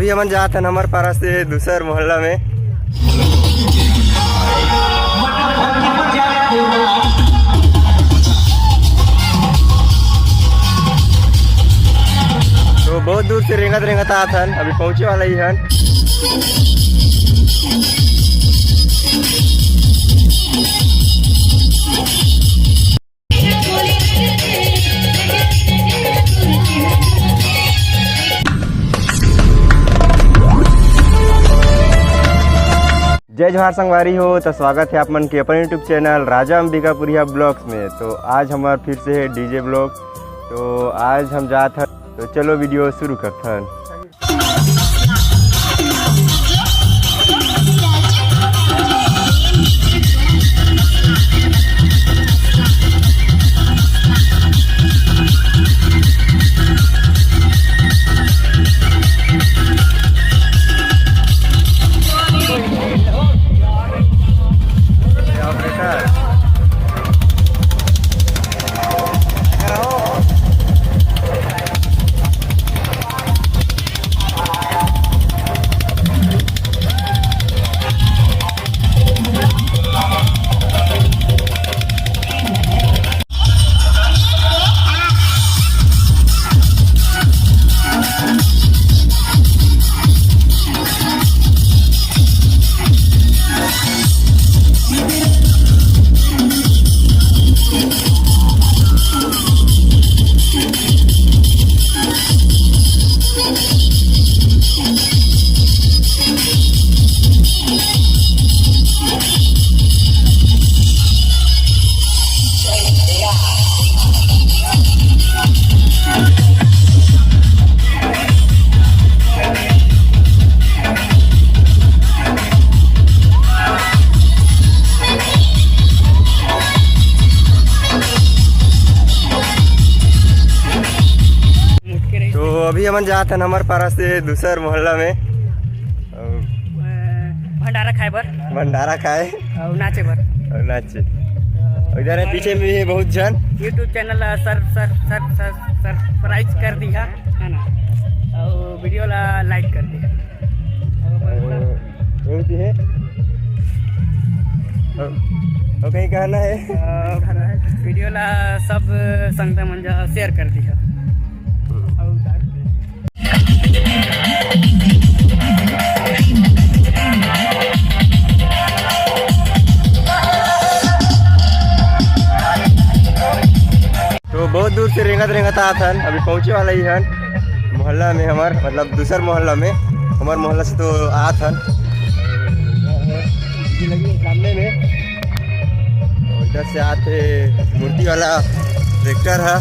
अभी हम जात हन हमारे पारा से दूसर मोहल्ला में। तो बहुत दूर से रेंगत रेंगत आत हन, अभी पहुंचे वाला ही हन। जय जोहार संगवारी हो, तो स्वागत है आप मन के अपन यूट्यूब चैनल राजा अंबिकापुरिया ब्लॉग्स में। तो आज हमारा फिर से है डीजे ब्लॉग। तो आज हम जात हन, तो चलो वीडियो शुरू करते हैं। अभी हम जात हन हमारे पारा से दूसर मोहल्ला में भंडारा खाए और नाचे इधर है पीछे में बहुत जन यूट्यूब चैनल सब्सक्राइब कर दिया है ना, और वीडियो ला लाइक कर दिया है। और कहीं कहना है वीडियो ला सब संगता मंजा शेयर कर दिया। तो बहुत दूर से रेंगत रेंगत आत हन, अभी पहुंचे वाला ही हन मोहल्ला में हमार, मतलब दूसर मोहल्ला में। हमार मोहल्ला से तो आत हन सामने में। इधर से आते मूर्ति वाला ट्रैक्टर है।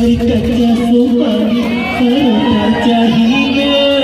कच्चा सुपारी चाहिए